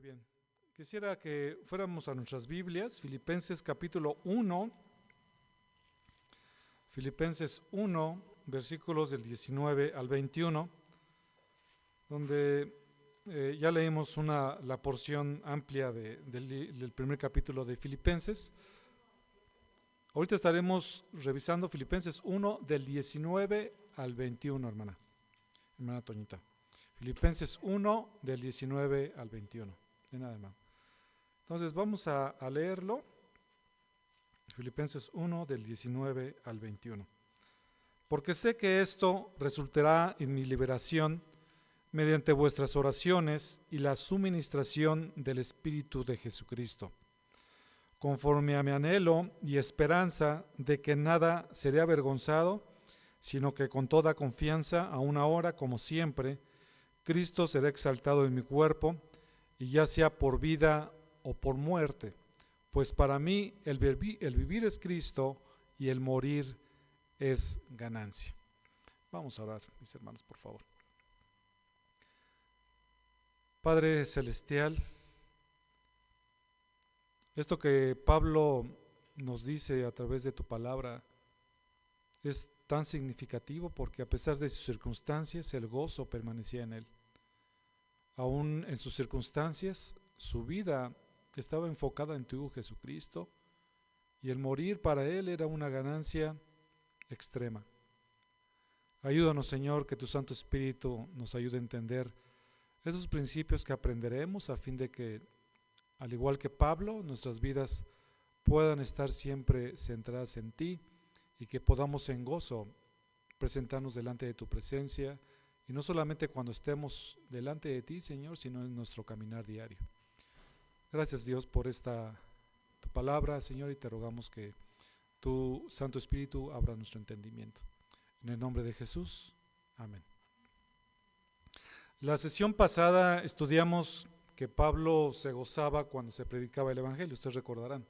bien. Quisiera que fuéramos a nuestras Biblias, Filipenses capítulo 1, Filipenses 1, versículos del 19 al 21, donde ya leímos la porción amplia del primer capítulo de Filipenses. Ahorita estaremos revisando Filipenses 1 del 19 al 21, hermana Toñita. Filipenses 1 del 19 al 21. De nada, hermano. Entonces vamos a leerlo. Filipenses 1 del 19 al 21. Porque sé que esto resultará en mi liberación mediante vuestras oraciones y la suministración del Espíritu de Jesucristo, conforme a mi anhelo y esperanza de que nada seré avergonzado, sino que con toda confianza, aun ahora como siempre, Cristo será exaltado en mi cuerpo, y ya sea por vida o por muerte, pues para mí el vivir es Cristo y el morir es ganancia. Vamos a orar, mis hermanos, por favor. Padre celestial, esto que Pablo nos dice a través de tu palabra es tan significativo porque a pesar de sus circunstancias, el gozo permanecía en él. Aún en sus circunstancias, su vida estaba enfocada en tu Hijo Jesucristo, y el morir para él era una ganancia extrema. Ayúdanos, Señor, que tu Santo Espíritu nos ayude a entender esos principios que aprenderemos, a fin de que, al igual que Pablo, nuestras vidas puedan estar siempre centradas en ti, y que podamos en gozo presentarnos delante de tu presencia, y no solamente cuando estemos delante de ti, Señor, sino en nuestro caminar diario. Gracias, Dios, por tu palabra, Señor, y te rogamos que tu Santo Espíritu abra nuestro entendimiento. En el nombre de Jesús, amén. La sesión pasada estudiamos que Pablo se gozaba cuando se predicaba el Evangelio, ustedes recordarán,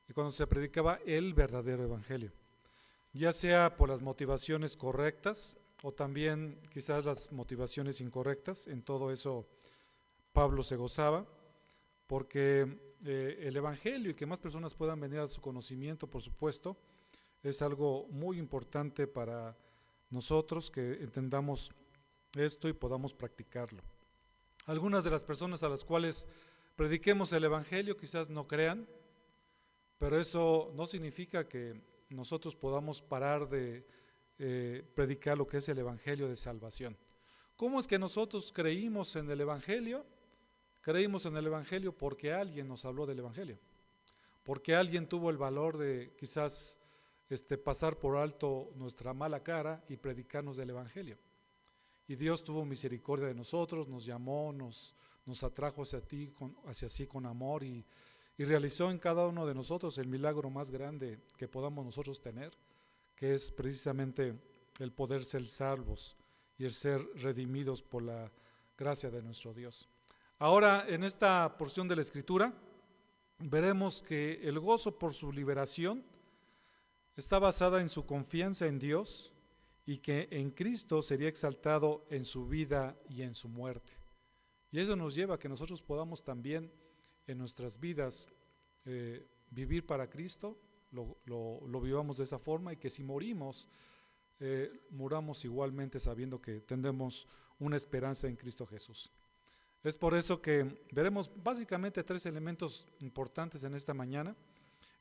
y cuando se predicaba el verdadero Evangelio, ya sea por las motivaciones correctas o también quizás las motivaciones incorrectas. En todo eso Pablo se gozaba, porque el Evangelio y que más personas puedan venir a su conocimiento, por supuesto, es algo muy importante para nosotros, que entendamos esto y podamos practicarlo. Algunas de las personas a las cuales prediquemos el Evangelio quizás no crean, pero eso no significa que nosotros podamos parar de predicar lo que es el Evangelio de salvación. ¿Cómo es que nosotros creímos en el Evangelio? Creímos en el Evangelio porque alguien nos habló del Evangelio, porque alguien tuvo el valor de quizás pasar por alto nuestra mala cara y predicarnos del Evangelio. Y Dios tuvo misericordia de nosotros, nos llamó, nos atrajo hacia sí con amor, y realizó en cada uno de nosotros el milagro más grande que podamos nosotros tener, que es precisamente el poder ser salvos y el ser redimidos por la gracia de nuestro Dios. Ahora, en esta porción de la Escritura, veremos que el gozo por su liberación está basada en su confianza en Dios, y que en Cristo sería exaltado en su vida y en su muerte. Y eso nos lleva a que nosotros podamos también en nuestras vidas vivir para Cristo, lo vivamos de esa forma, y que si morimos, muramos igualmente sabiendo que tendremos una esperanza en Cristo Jesús. Es por eso que veremos básicamente tres elementos importantes en esta mañana.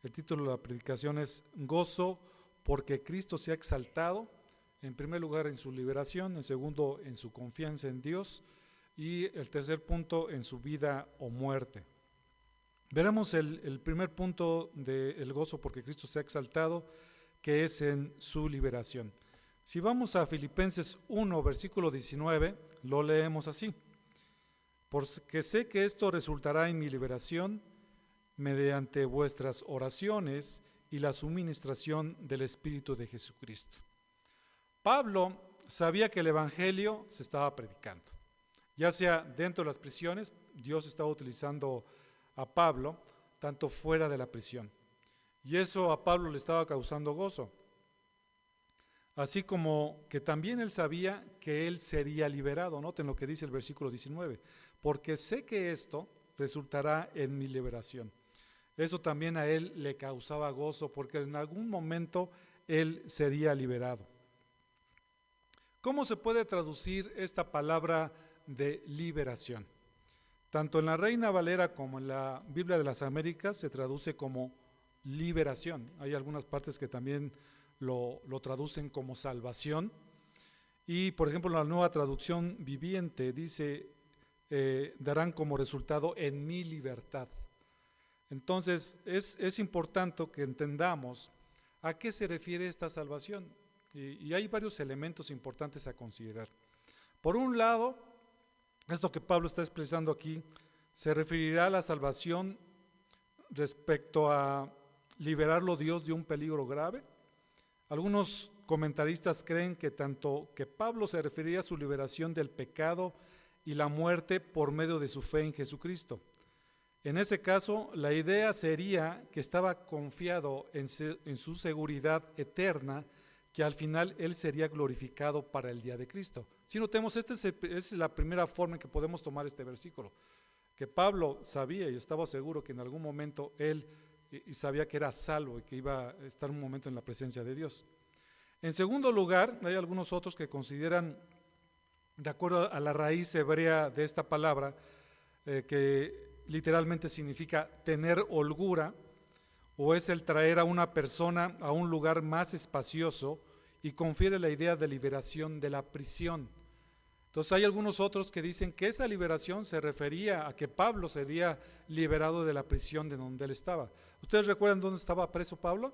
El título de la predicación es Gozo porque Cristo se ha exaltado, en primer lugar en su liberación, en segundo en su confianza en Dios, y el tercer punto en su vida o muerte. Veremos el primer punto del gozo porque Cristo se ha exaltado, que es en su liberación. Si vamos a Filipenses 1, versículo 19, lo leemos así: porque sé que esto resultará en mi liberación mediante vuestras oraciones y la suministración del Espíritu de Jesucristo. Pablo sabía que el Evangelio se estaba predicando, ya sea dentro de las prisiones. Dios estaba utilizando a Pablo, tanto fuera de la prisión, y eso a Pablo le estaba causando gozo, así como que también él sabía que él sería liberado. Noten lo que dice el versículo 19: porque sé que esto resultará en mi liberación. Eso también a él le causaba gozo, porque en algún momento él sería liberado. ¿Cómo se puede traducir esta palabra de liberación? Tanto en la Reina Valera como en la Biblia de las Américas se traduce como liberación. Hay algunas partes que también lo traducen como salvación. Y por ejemplo la Nueva Traducción Viviente dice, darán como resultado en mi libertad. Entonces es importante que entendamos a qué se refiere esta salvación. Y hay varios elementos importantes a considerar. Por un lado, esto que Pablo está expresando aquí se referirá a la salvación respecto a liberarlo Dios de un peligro grave. Algunos comentaristas creen que tanto que Pablo se referiría a su liberación del pecado y la muerte por medio de su fe en Jesucristo. En ese caso, la idea sería que estaba confiado en su seguridad eterna, que al final él sería glorificado para el día de Cristo. Si notemos, esta es la primera forma en que podemos tomar este versículo, que Pablo sabía y estaba seguro que en algún momento él sabía que era salvo y que iba a estar un momento en la presencia de Dios. En segundo lugar, hay algunos otros que consideran, de acuerdo a la raíz hebrea de esta palabra, que literalmente significa tener holgura, o es el traer a una persona a un lugar más espacioso y confiere la idea de liberación de la prisión. Entonces hay algunos otros que dicen que esa liberación se refería a que Pablo sería liberado de la prisión de donde él estaba. ¿Ustedes recuerdan dónde estaba preso Pablo?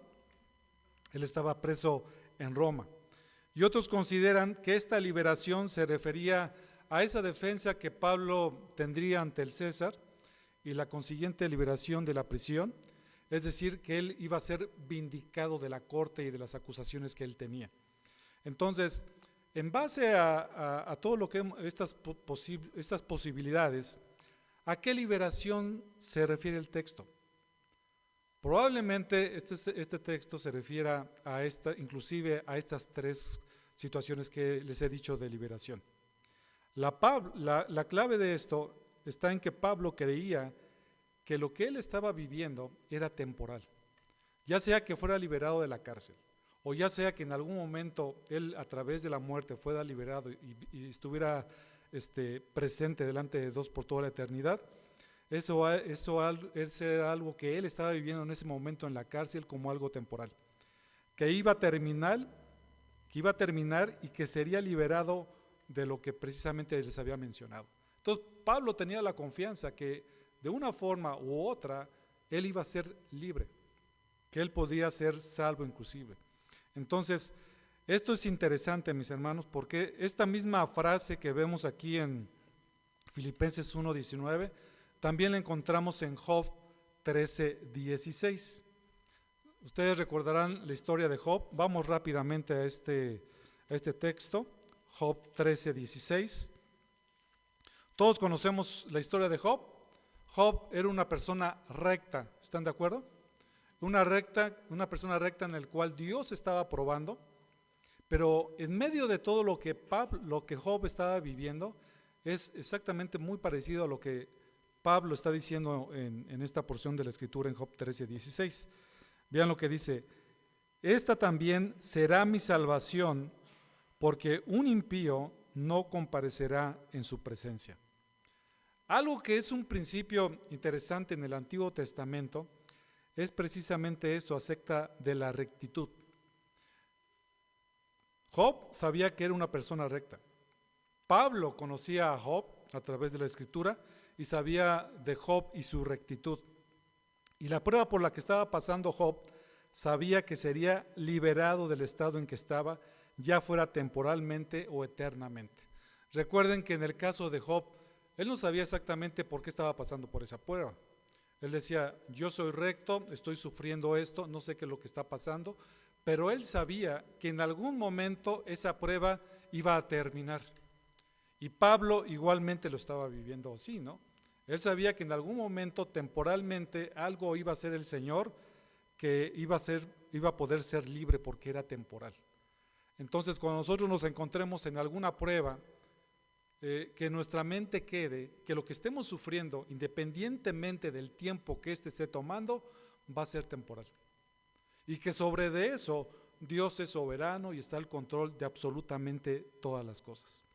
Él estaba preso en Roma. Y otros consideran que esta liberación se refería a esa defensa que Pablo tendría ante el César y la consiguiente liberación de la prisión, es decir, que él iba a ser vindicado de la corte y de las acusaciones que él tenía. Entonces, en base a todo lo que estas posibilidades, ¿a qué liberación se refiere el texto? Probablemente este texto se refiera inclusive a estas tres situaciones que les he dicho de liberación. La clave de esto está en que Pablo creía que lo que él estaba viviendo era temporal, ya sea que fuera liberado de la cárcel, o ya sea que en algún momento él a través de la muerte fuera liberado y estuviera presente delante de Dios por toda la eternidad. Eso era algo que él estaba viviendo en ese momento en la cárcel como algo temporal, que iba a terminar y que sería liberado de lo que precisamente les había mencionado. Entonces Pablo tenía la confianza que de una forma u otra él iba a ser libre, que él podría ser salvo inclusive. Entonces esto es interesante, mis hermanos, porque esta misma frase que vemos aquí en Filipenses 1:19 también la encontramos en Job 13:16. Ustedes recordarán la historia de Job. Vamos rápidamente a este texto, Job 13:16. Todos conocemos la historia de Job. Job era una persona recta, ¿están de acuerdo? Una persona recta en el cual Dios estaba probando, pero en medio de todo lo que Job estaba viviendo, es exactamente muy parecido a lo que Pablo está diciendo en esta porción de la Escritura en Job 13:16. Vean lo que dice: esta también será mi salvación, porque un impío no comparecerá en su presencia. Algo que es un principio interesante en el Antiguo Testamento es precisamente esto acerca de la rectitud. Job sabía que era una persona recta. Pablo conocía a Job a través de la Escritura y sabía de Job y su rectitud. Y la prueba por la que estaba pasando Job, sabía que sería liberado del estado en que estaba, ya fuera temporalmente o eternamente. Recuerden que en el caso de Job, él no sabía exactamente por qué estaba pasando por esa prueba. Él decía: yo soy recto, estoy sufriendo esto, no sé qué es lo que está pasando, pero él sabía que en algún momento esa prueba iba a terminar. Y Pablo igualmente lo estaba viviendo así, ¿no? Él sabía que en algún momento, temporalmente, algo iba a hacer el Señor, que iba a poder ser libre porque era temporal. Entonces, cuando nosotros nos encontremos en alguna prueba, que nuestra mente quede, que lo que estemos sufriendo, independientemente del tiempo que esté tomando, va a ser temporal. Y que sobre de eso Dios es soberano y está al control de absolutamente todas las cosas.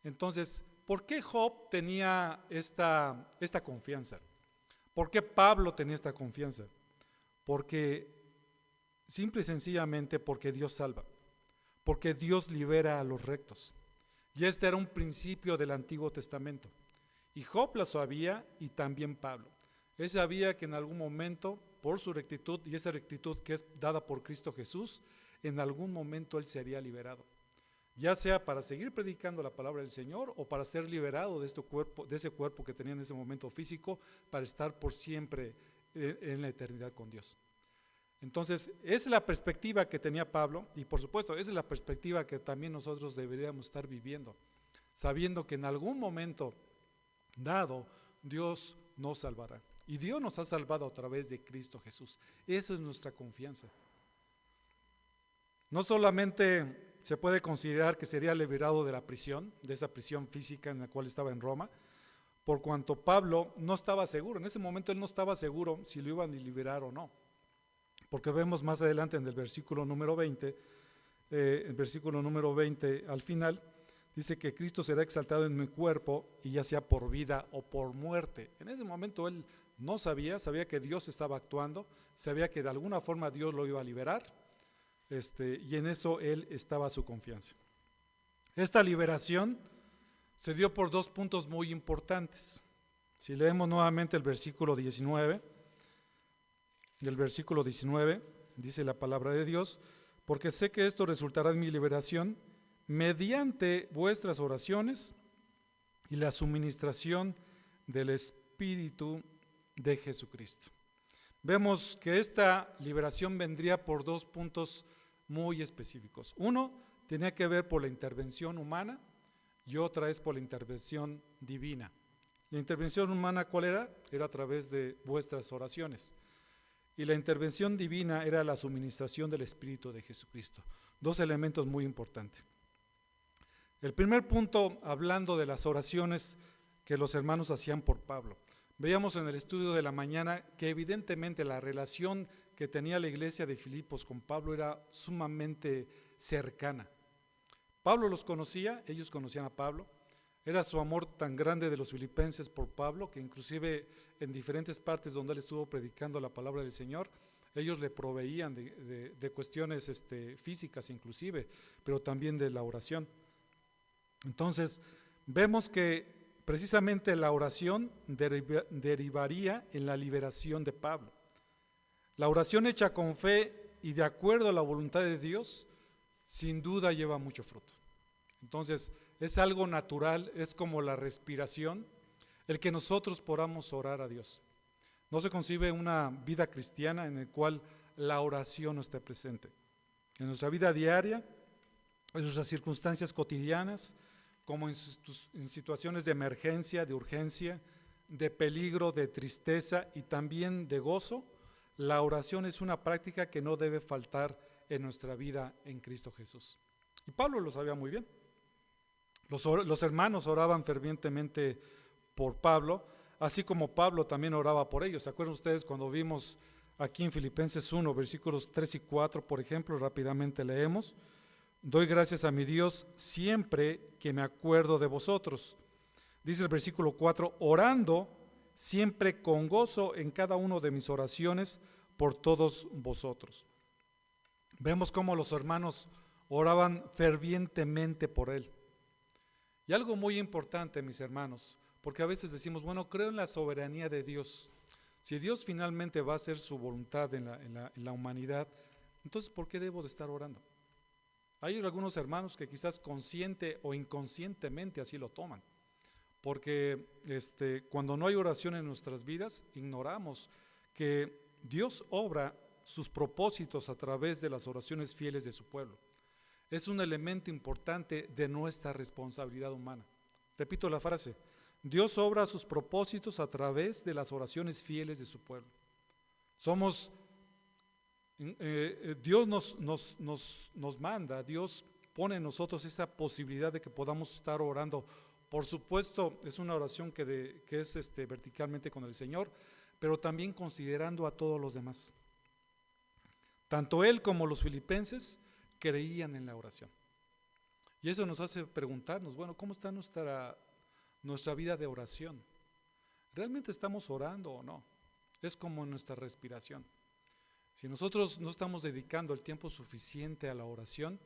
Entonces, ¿por qué Job tenía esta confianza? ¿Por qué Pablo tenía esta confianza? Porque simple y sencillamente porque Dios salva, porque Dios libera a los rectos. Y este era un principio del Antiguo Testamento. Y Job lo sabía y también Pablo. Él sabía que en algún momento, por su rectitud, y esa rectitud que es dada por Cristo Jesús, en algún momento él sería liberado. Ya sea para seguir predicando la palabra del Señor o para ser liberado de ese cuerpo que tenía en ese momento físico, para estar por siempre en la eternidad con Dios. Entonces, esa es la perspectiva que tenía Pablo y por supuesto, esa es la perspectiva que también nosotros deberíamos estar viviendo, sabiendo que en algún momento dado, Dios nos salvará. Y Dios nos ha salvado a través de Cristo Jesús. Esa es nuestra confianza. No solamente se puede considerar que sería liberado de la prisión, de esa prisión física en la cual estaba en Roma, por cuanto Pablo no estaba seguro, en ese momento él no estaba seguro si lo iban a liberar o no. Porque vemos más adelante en el versículo número 20, al final, dice que Cristo será exaltado en mi cuerpo y ya sea por vida o por muerte. En ese momento él no sabía que Dios estaba actuando, sabía que de alguna forma Dios lo iba a liberar, y en eso él estaba su confianza. Esta liberación se dio por dos puntos muy importantes. Si leemos nuevamente el versículo 19, del versículo 19, dice la palabra de Dios, porque sé que esto resultará en mi liberación mediante vuestras oraciones y la suministración del Espíritu de Jesucristo. Vemos que esta liberación vendría por dos puntos muy específicos. Uno tenía que ver por la intervención humana y otra es por la intervención divina. La intervención humana, ¿cuál era? Era a través de vuestras oraciones. Y la intervención divina era la suministración del Espíritu de Jesucristo. Dos elementos muy importantes. El primer punto, hablando de las oraciones que los hermanos hacían por Pablo. Veíamos en el estudio de la mañana que evidentemente la relación que tenía la iglesia de Filipos con Pablo era sumamente cercana. Pablo los conocía, ellos conocían a Pablo. Era su amor tan grande de los filipenses por Pablo, que inclusive en diferentes partes donde él estuvo predicando la palabra del Señor, ellos le proveían de cuestiones físicas inclusive, pero también de la oración. Entonces, vemos que precisamente la oración derivaría en la liberación de Pablo. La oración hecha con fe y de acuerdo a la voluntad de Dios, sin duda lleva mucho fruto. Entonces, es algo natural, es como la respiración, el que nosotros podamos orar a Dios. No se concibe una vida cristiana en la cual la oración no esté presente. En nuestra vida diaria, en nuestras circunstancias cotidianas, como en situaciones de emergencia, de urgencia, de peligro, de tristeza y también de gozo, la oración es una práctica que no debe faltar en nuestra vida en Cristo Jesús. Y Pablo lo sabía muy bien. Los hermanos oraban fervientemente por Pablo, así como Pablo también oraba por ellos. ¿Se acuerdan ustedes cuando vimos aquí en Filipenses 1, versículos 3 y 4, por ejemplo? Rápidamente leemos. Doy gracias a mi Dios siempre que me acuerdo de vosotros. Dice el versículo 4, orando siempre con gozo en cada uno de mis oraciones por todos vosotros. Vemos cómo los hermanos oraban fervientemente por él. Y algo muy importante, mis hermanos, porque a veces decimos, bueno, creo en la soberanía de Dios. Si Dios finalmente va a hacer su voluntad en la humanidad, entonces ¿por qué debo de estar orando? Hay algunos hermanos que quizás consciente o inconscientemente así lo toman, porque cuando no hay oración en nuestras vidas, ignoramos que Dios obra sus propósitos a través de las oraciones fieles de su pueblo. Es un elemento importante de nuestra responsabilidad humana. Repito la frase, Dios obra sus propósitos a través de las oraciones fieles de su pueblo. Dios nos manda, Dios pone en nosotros esa posibilidad de que podamos estar orando Por supuesto, es una oración que es verticalmente con el Señor, pero también considerando a todos los demás. Tanto él como los filipenses creían en la oración. Y eso nos hace preguntarnos, bueno, ¿cómo está nuestra vida de oración? ¿Realmente estamos orando o no? Es como nuestra respiración. Si nosotros no estamos dedicando el tiempo suficiente a la oración,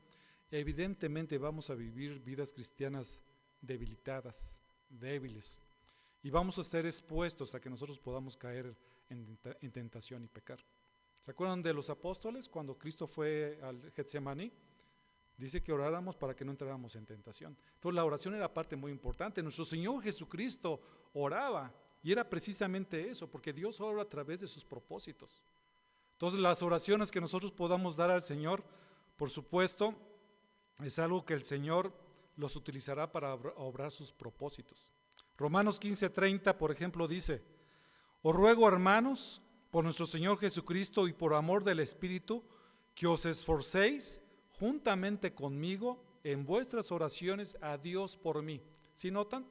evidentemente vamos a vivir vidas cristianas debilitadas, débiles, y vamos a ser expuestos a que nosotros podamos caer en tentación y pecar. ¿Se acuerdan de los apóstoles cuando Cristo fue al Getsemaní? Dice que oráramos para que no entráramos en tentación. Entonces la oración era parte muy importante. Nuestro Señor Jesucristo oraba, y era precisamente eso, porque Dios obra a través de sus propósitos. Entonces las oraciones que nosotros podamos dar al Señor, por supuesto, es algo que el Señor los utilizará para obrar sus propósitos. Romanos 15:30, por ejemplo, dice: os ruego, hermanos, por nuestro Señor Jesucristo y por amor del Espíritu, que os esforcéis juntamente conmigo en vuestras oraciones a Dios por mí. ¿Sí notan?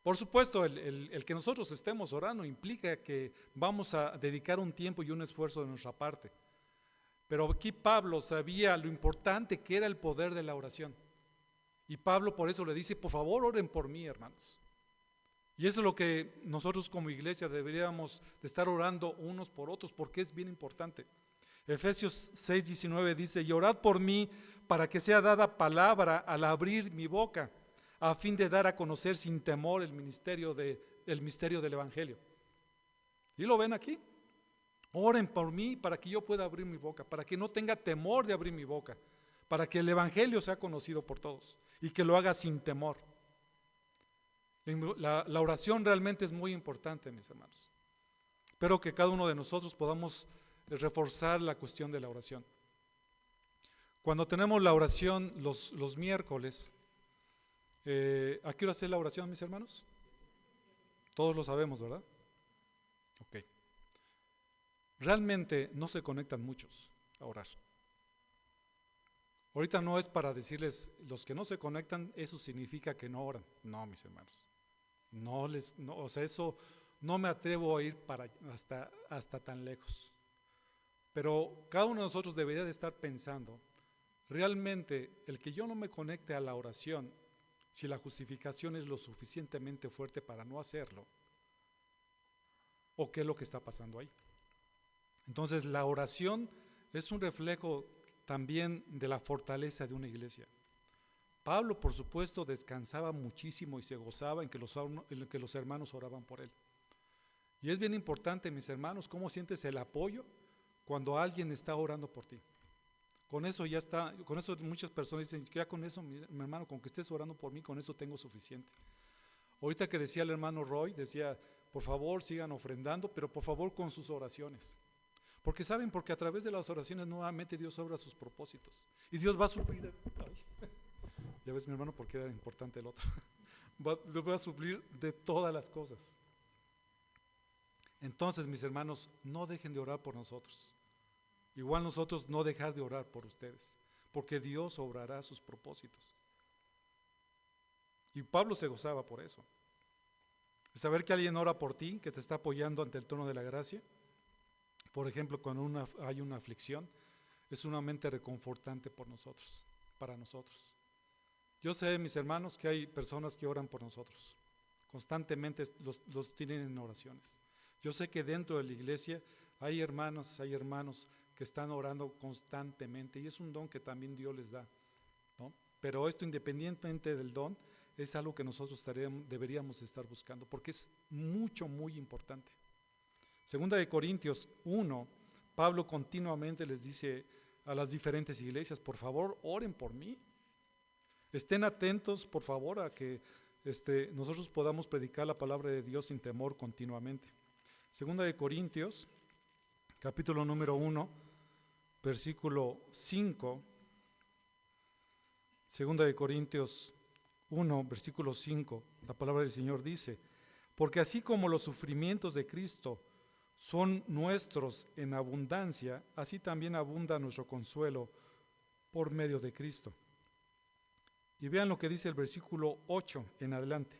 Por supuesto, el que nosotros estemos orando implica que vamos a dedicar un tiempo y un esfuerzo de nuestra parte. Pero aquí Pablo sabía lo importante que era el poder de la oración. Y Pablo por eso le dice: por favor, oren por mí, hermanos. Y eso es lo que nosotros como iglesia deberíamos de estar orando unos por otros, porque es bien importante. Efesios 6:19 dice: y orad por mí para que sea dada palabra al abrir mi boca, a fin de dar a conocer sin temor el misterio del Evangelio. ¿Y lo ven aquí? Oren por mí para que yo pueda abrir mi boca, para que no tenga temor de abrir mi boca, para que el Evangelio sea conocido por todos y que lo haga sin temor. La oración realmente es muy importante, mis hermanos. Espero que cada uno de nosotros podamos reforzar la cuestión de la oración. Cuando tenemos la oración los miércoles, ¿a qué hora hacer la oración, mis hermanos? Todos lo sabemos, ¿verdad? Ok. Realmente no se conectan muchos a orar. Ahorita no es para decirles, los que no se conectan, eso significa que no oran. No, mis hermanos. O sea, eso no me atrevo a ir hasta tan lejos. Pero cada uno de nosotros debería de estar pensando, realmente el que yo no me conecte a la oración, si la justificación es lo suficientemente fuerte para no hacerlo, o qué es lo que está pasando ahí. Entonces la oración es un reflejo también de la fortaleza de una iglesia. Pablo, por supuesto, descansaba muchísimo y se gozaba en que los hermanos oraban por él. Y es bien importante, mis hermanos, cómo sientes el apoyo cuando alguien está orando por ti. Con eso ya está, con eso muchas personas dicen, ya con eso, mi hermano, con que estés orando por mí, con eso tengo suficiente. Ahorita que decía el hermano Roy, decía, por favor sigan ofrendando, pero por favor con sus oraciones. Porque saben, porque a través de las oraciones nuevamente Dios obra sus propósitos. Y Dios va a suplir. Ya ves, mi hermano, porque era importante el otro. Dios va a suplir de todas las cosas. Entonces, mis hermanos, no dejen de orar por nosotros. Igual nosotros no dejar de orar por ustedes, porque Dios obrará sus propósitos. Y Pablo se gozaba por eso. El saber que alguien ora por ti, que te está apoyando ante el trono de la gracia, por ejemplo, cuando hay una aflicción, es sumamente reconfortante para nosotros. Yo sé, mis hermanos, que hay personas que oran por nosotros, constantemente los tienen en oraciones. Yo sé que dentro de la iglesia hay hermanos que están orando constantemente, y es un don que también Dios les da, ¿no? Pero esto, independientemente del don, es algo que nosotros deberíamos estar buscando, porque es muy importante. Segunda de Corintios 1, Pablo continuamente les dice a las diferentes iglesias, por favor, oren por mí. Estén atentos, por favor, a que nosotros podamos predicar la palabra de Dios sin temor continuamente. Segunda de Corintios, capítulo número 1, versículo 5. Segunda de Corintios 1, versículo 5, la palabra del Señor dice, porque así como los sufrimientos de Cristo son nuestros en abundancia, así también abunda nuestro consuelo por medio de Cristo. Y vean lo que dice el versículo 8 en adelante.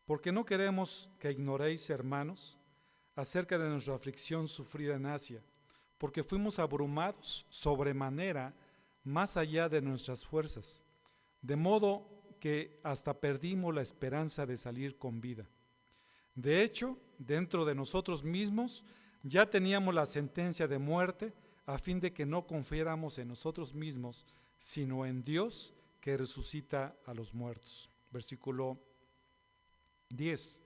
Porque no queremos que ignoréis, hermanos, acerca de nuestra aflicción sufrida en Asia, porque fuimos abrumados sobremanera más allá de nuestras fuerzas, de modo que hasta perdimos la esperanza de salir con vida. De hecho, dentro de nosotros mismos ya teníamos la sentencia de muerte, a fin de que no confiáramos en nosotros mismos, sino en Dios que resucita a los muertos. Versículo 10.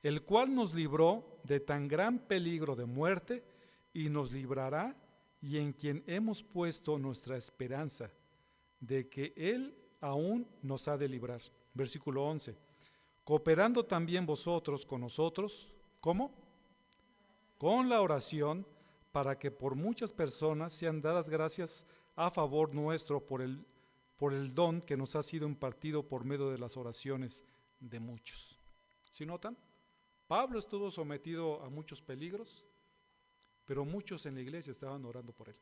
El cual nos libró de tan gran peligro de muerte y nos librará, y en quien hemos puesto nuestra esperanza, de que Él aún nos ha de librar. Versículo 11. Cooperando también vosotros con nosotros, ¿cómo? Con la oración, para que por muchas personas sean dadas gracias a favor nuestro por el don que nos ha sido impartido por medio de las oraciones de muchos. ¿Sí notan? Pablo estuvo sometido a muchos peligros, pero muchos en la iglesia estaban orando por él.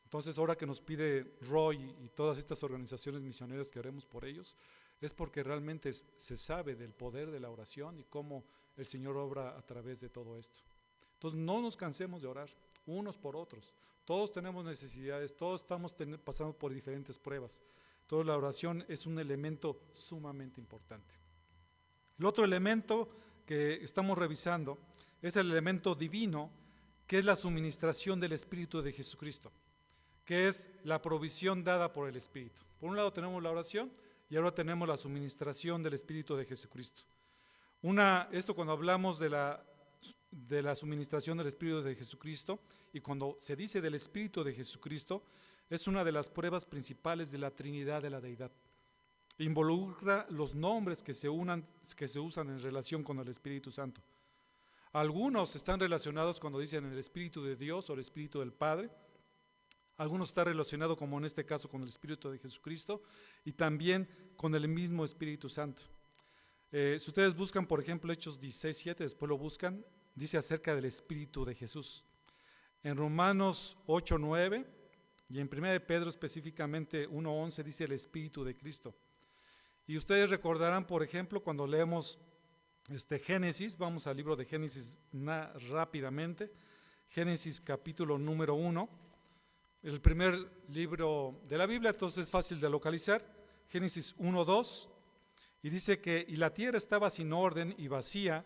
Entonces, ahora que nos pide Roy y todas estas organizaciones misioneras que oremos por ellos, es porque realmente se sabe del poder de la oración y cómo el Señor obra a través de todo esto. Entonces, no nos cansemos de orar unos por otros. Todos tenemos necesidades, todos estamos pasando por diferentes pruebas. Entonces, la oración es un elemento sumamente importante. El otro elemento que estamos revisando es el elemento divino, que es la suministración del Espíritu de Jesucristo, que es la provisión dada por el Espíritu. Por un lado tenemos la oración y ahora tenemos la suministración del Espíritu de Jesucristo. Esto cuando hablamos de la suministración del Espíritu de Jesucristo, y cuando se dice del Espíritu de Jesucristo, es una de las pruebas principales de la Trinidad de la Deidad. Involucra los nombres que se usan en relación con el Espíritu Santo. Algunos están relacionados cuando dicen el Espíritu de Dios o el Espíritu del Padre. Algunos están relacionados, como en este caso, con el Espíritu de Jesucristo y también con el mismo Espíritu Santo. Si ustedes buscan, por ejemplo, Hechos 16:7, después lo buscan, dice acerca del Espíritu de Jesús. En Romanos 8:9 y en 1 de Pedro específicamente 1:11 dice el Espíritu de Cristo. Y ustedes recordarán, por ejemplo, cuando leemos Génesis, vamos al libro de Génesis rápidamente, Génesis capítulo número 1, el primer libro de la Biblia, entonces es fácil de localizar, Génesis 1:2, y dice que y la tierra estaba sin orden y vacía,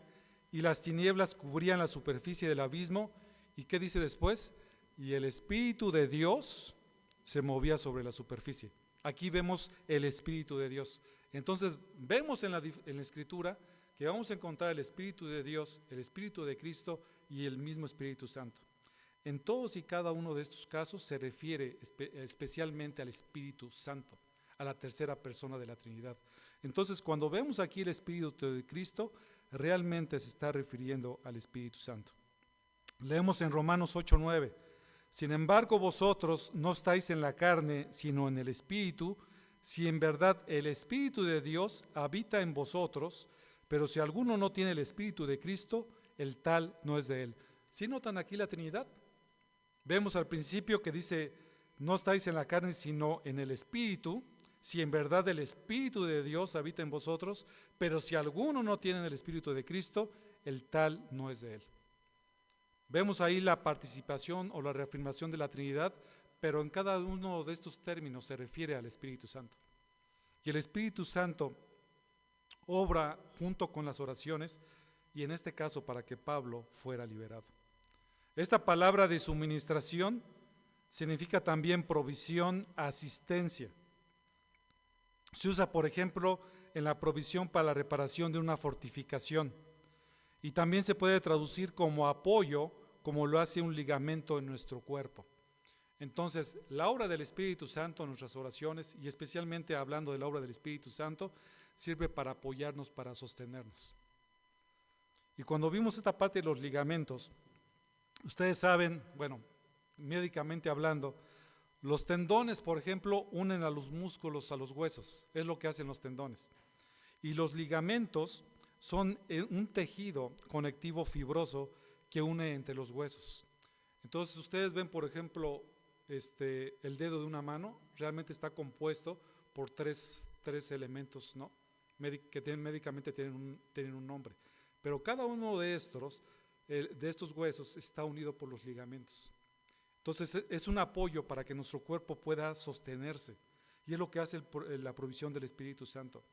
y las tinieblas cubrían la superficie del abismo, y ¿qué dice después? Y el Espíritu de Dios se movía sobre la superficie. Aquí vemos el Espíritu de Dios. Entonces vemos en la Escritura que vamos a encontrar el Espíritu de Dios, el Espíritu de Cristo y el mismo Espíritu Santo. En todos y cada uno de estos casos se refiere especialmente al Espíritu Santo, a la tercera persona de la Trinidad. Entonces, cuando vemos aquí el Espíritu de Cristo, realmente se está refiriendo al Espíritu Santo. Leemos en Romanos 8:9. Sin embargo, vosotros no estáis en la carne, sino en el Espíritu, si en verdad el Espíritu de Dios habita en vosotros, pero si alguno no tiene el Espíritu de Cristo, el tal no es de él. ¿Sí notan aquí la Trinidad? Vemos al principio que dice, no estáis en la carne, sino en el Espíritu, si en verdad el Espíritu de Dios habita en vosotros, pero si alguno no tiene el Espíritu de Cristo, el tal no es de él. Vemos ahí la participación o la reafirmación de la Trinidad, pero en cada uno de estos términos se refiere al Espíritu Santo. Y el Espíritu Santo obra junto con las oraciones, y en este caso para que Pablo fuera liberado. Esta palabra de suministración significa también provisión, asistencia. Se usa, por ejemplo, en la provisión para la reparación de una fortificación, y también se puede traducir como apoyo, como lo hace un ligamento en nuestro cuerpo. Entonces, la obra del Espíritu Santo en nuestras oraciones, y especialmente hablando de la obra del Espíritu Santo, sirve para apoyarnos, para sostenernos. Y cuando vimos esta parte de los ligamentos, ustedes saben, bueno, médicamente hablando, los tendones, por ejemplo, unen a los músculos a los huesos, es lo que hacen los tendones. Y los ligamentos son un tejido conectivo fibroso que une entre los huesos. Entonces, ustedes ven, por ejemplo, el dedo de una mano, realmente está compuesto por tres elementos, ¿no? Que médicamente tienen un nombre. Pero cada uno de estos huesos está unido por los ligamentos. Entonces es un apoyo para que nuestro cuerpo pueda sostenerse. Y es lo que hace la provisión del Espíritu Santo.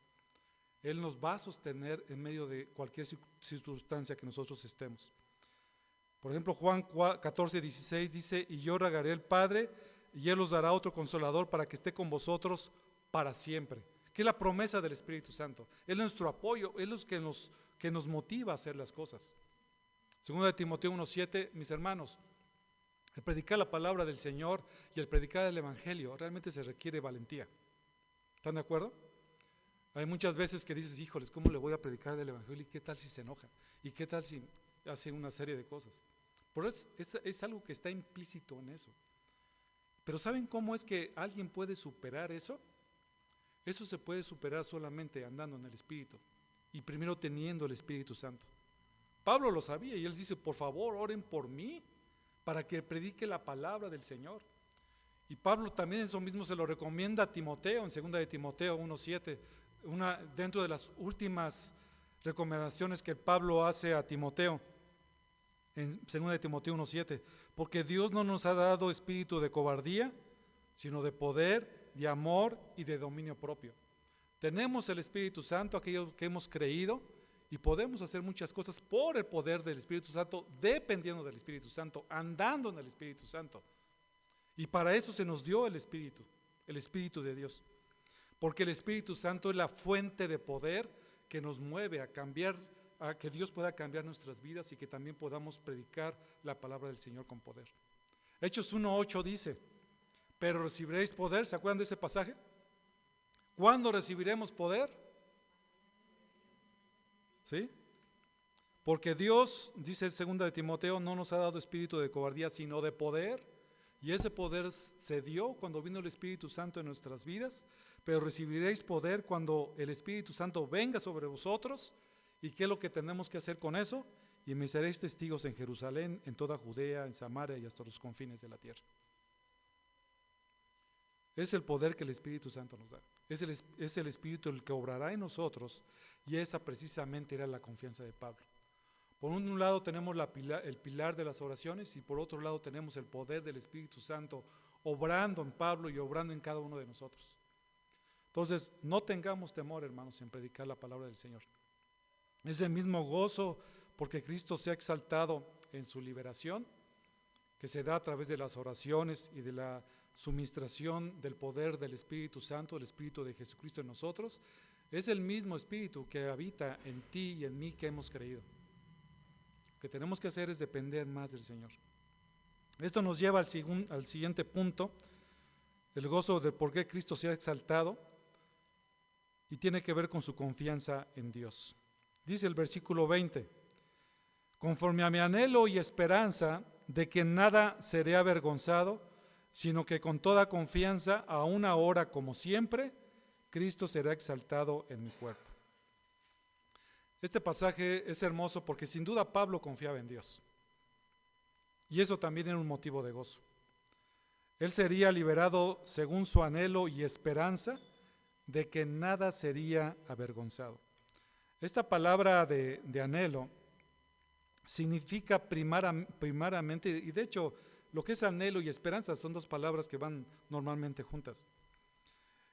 Él nos va a sostener en medio de cualquier circunstancia que nosotros estemos. Por ejemplo, Juan 14:16 dice: y yo rogaré al Padre, y Él os dará otro consolador para que esté con vosotros para siempre. Que es la promesa del Espíritu Santo. Él es nuestro apoyo, Él es que nos motiva a hacer las cosas. Segunda de Timoteo 1:7, mis hermanos, el predicar la palabra del Señor y el predicar el Evangelio realmente se requiere valentía. ¿Están de acuerdo? Hay muchas veces que dices: híjoles, ¿cómo le voy a predicar del Evangelio? ¿Y qué tal si se enoja? ¿Y qué tal si hace una serie de cosas? Pero es algo que está implícito en eso. Pero ¿saben cómo es que alguien puede superar eso? Eso se puede superar solamente andando en el Espíritu y primero teniendo el Espíritu Santo. Pablo lo sabía y él dice: por favor, oren por mí para que predique la palabra del Señor. Y Pablo también eso mismo se lo recomienda a Timoteo en 2 de Timoteo 1:7, dentro de las últimas recomendaciones que Pablo hace a Timoteo, en 2 de Timoteo 1:7, porque Dios no nos ha dado espíritu de cobardía, sino de poder, de amor y de dominio propio. Tenemos el Espíritu Santo, aquellos que hemos creído, y podemos hacer muchas cosas por el poder del Espíritu Santo, dependiendo del Espíritu Santo, andando en el Espíritu Santo. Y para eso se nos dio el Espíritu de Dios. Porque el Espíritu Santo es la fuente de poder que nos mueve a cambiar, a que Dios pueda cambiar nuestras vidas y que también podamos predicar la palabra del Señor con poder. Hechos 1:8 dice: pero recibiréis poder. ¿Se acuerdan de ese pasaje? ¿Cuándo recibiremos poder? ¿Sí? Porque Dios, dice 2 de Timoteo, no nos ha dado espíritu de cobardía, sino de poder. Y ese poder se dio cuando vino el Espíritu Santo en nuestras vidas. Pero recibiréis poder cuando el Espíritu Santo venga sobre vosotros. ¿Y qué es lo que tenemos que hacer con eso? Y me seréis testigos en Jerusalén, en toda Judea, en Samaria y hasta los confines de la tierra. Es el poder que el Espíritu Santo nos da. Es el Espíritu el que obrará en nosotros, y esa precisamente era la confianza de Pablo. Por un lado tenemos el pilar de las oraciones, y por otro lado tenemos el poder del Espíritu Santo obrando en Pablo y obrando en cada uno de nosotros. Entonces, no tengamos temor, hermanos, en predicar la palabra del Señor. Es el mismo gozo porque Cristo se ha exaltado en su liberación, que se da a través de las oraciones y de la suministración del poder del Espíritu Santo, el Espíritu de Jesucristo en nosotros. Es el mismo Espíritu que habita en ti y en mí, que hemos creído. Lo que tenemos que hacer es depender más del Señor. Esto nos lleva al siguiente punto: el gozo de por qué Cristo se ha exaltado, y tiene que ver con su confianza en Dios. Dice el versículo 20: conforme a mi anhelo y esperanza de que nada seré avergonzado, sino que con toda confianza, aún ahora como siempre, Cristo será exaltado en mi cuerpo. Este pasaje es hermoso porque sin duda Pablo confiaba en Dios. Y eso también era un motivo de gozo. Él sería liberado según su anhelo y esperanza de que nada sería avergonzado. Esta palabra de anhelo significa primariamente, y de hecho lo que es anhelo y esperanza son dos palabras que van normalmente juntas.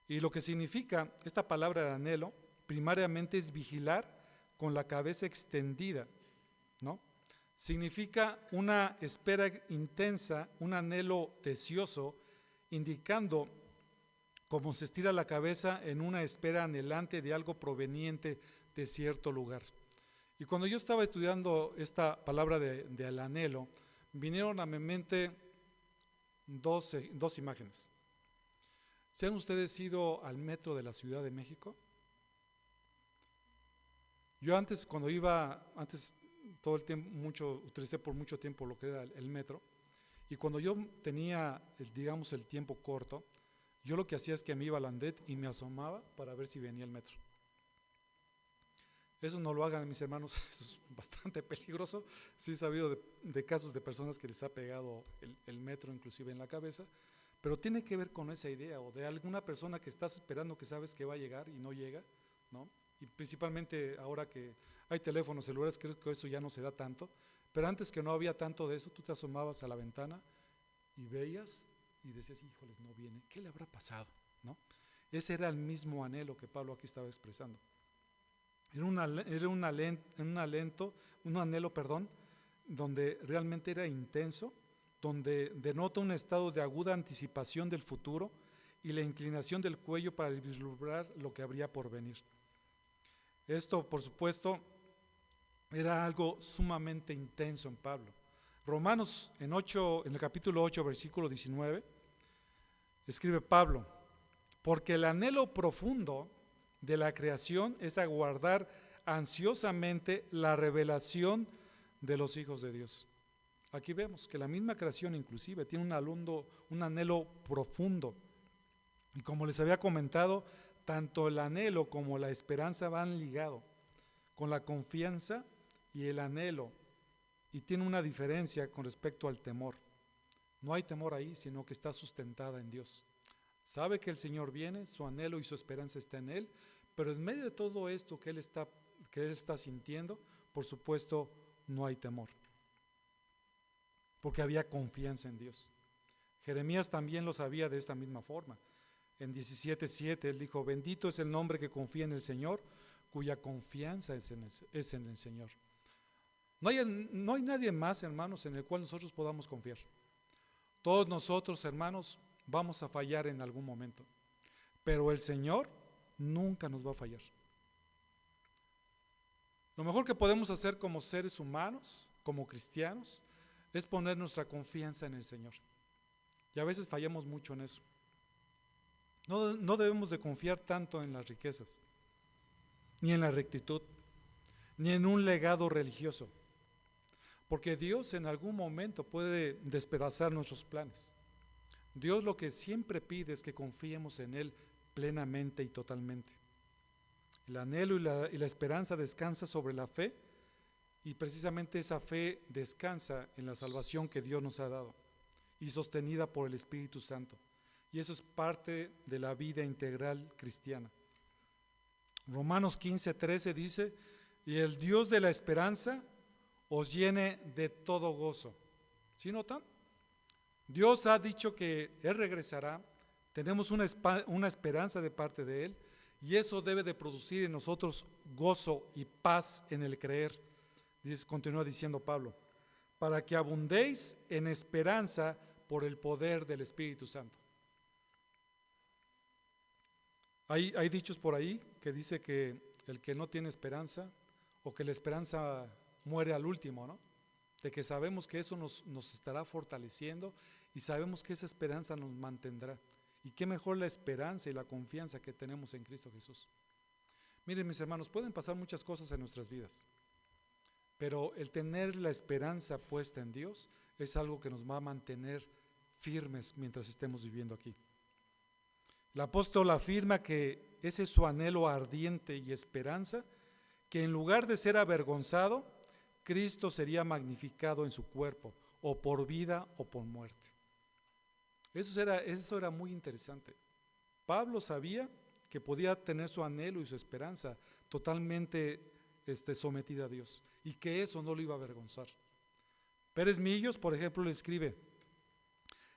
Y lo que significa esta palabra de anhelo primariamente es vigilar con la cabeza extendida, ¿no? Significa una espera intensa, un anhelo deseoso, indicando cómo se estira la cabeza en una espera anhelante de algo proveniente de cierto lugar. Y cuando yo estaba estudiando esta palabra del anhelo, vinieron a mi mente dos imágenes. ¿Se han ustedes ido al metro de la Ciudad de México? Yo antes, todo el tiempo, utilicé por mucho tiempo lo que era el metro, y cuando yo tenía, el tiempo corto, yo lo que hacía es que me iba al andén y me asomaba para ver si venía el metro. Eso no lo hagan, mis hermanos, eso es bastante peligroso. Sí he sabido de casos de personas que les ha pegado el metro inclusive en la cabeza, pero tiene que ver con esa idea, o de alguna persona que estás esperando, que sabes que va a llegar y no llega, ¿no? Y principalmente ahora que hay teléfonos celulares, creo que eso ya no se da tanto, pero antes, que no había tanto de eso, tú te asomabas a la ventana y veías y decías, híjoles, no viene, ¿qué le habrá pasado? ¿No? Ese era el mismo anhelo que Pablo aquí estaba expresando. Era un anhelo, donde realmente era intenso, donde denota un estado de aguda anticipación del futuro y la inclinación del cuello para vislumbrar lo que habría por venir. Esto, por supuesto, era algo sumamente intenso en Pablo. Romanos en el capítulo 8, versículo 19, escribe Pablo: porque el anhelo profundo de la creación es aguardar ansiosamente la revelación de los hijos de Dios. Aquí vemos que la misma creación inclusive tiene un anhelo profundo. Y como les había comentado, tanto el anhelo como la esperanza van ligados con la confianza y el anhelo, y tiene una diferencia con respecto al temor. No hay temor ahí, sino que está sustentada en Dios. Sabe que el Señor viene, su anhelo y su esperanza está en Él, pero en medio de todo esto que él está sintiendo, por supuesto, no hay temor, porque había confianza en Dios. Jeremías también lo sabía de esta misma forma. En 17:7 él dijo: bendito es el nombre que confía en el Señor, cuya confianza es en el Señor. No hay nadie más, hermanos, en el cual nosotros podamos confiar. Todos nosotros, hermanos, vamos a fallar en algún momento, pero el Señor nunca nos va a fallar. Lo mejor que podemos hacer como seres humanos, como cristianos, es poner nuestra confianza en el Señor. Y a veces fallamos mucho en eso. No debemos de confiar tanto en las riquezas, ni en la rectitud, ni en un legado religioso, porque Dios en algún momento puede despedazar nuestros planes. Dios lo que siempre pide es que confiemos en Él plenamente y totalmente. El anhelo y la esperanza descansa sobre la fe, y precisamente esa fe descansa en la salvación que Dios nos ha dado y sostenida por el Espíritu Santo. Y eso es parte de la vida integral cristiana. Romanos 15:13 dice: y el Dios de la esperanza os llene de todo gozo. ¿Sí notan? Dios ha dicho que Él regresará, tenemos una esperanza de parte de Él, y eso debe de producir en nosotros gozo y paz en el creer. Continúa diciendo Pablo: para que abundéis en esperanza por el poder del Espíritu Santo. Hay dichos por ahí que dice que el que no tiene esperanza, o que la esperanza muere al último, ¿no? De que sabemos que eso nos estará fortaleciendo, y sabemos que esa esperanza nos mantendrá. Y qué mejor la esperanza y la confianza que tenemos en Cristo Jesús. Miren, mis hermanos, pueden pasar muchas cosas en nuestras vidas, pero el tener la esperanza puesta en Dios es algo que nos va a mantener firmes mientras estemos viviendo aquí. El apóstol afirma que ese es su anhelo ardiente y esperanza, que en lugar de ser avergonzado, Cristo sería magnificado en su cuerpo, o por vida o por muerte. Eso era muy interesante. Pablo sabía que podía tener su anhelo y su esperanza totalmente sometida a Dios, y que eso no lo iba a avergonzar. Pérez Millos, por ejemplo, le escribe: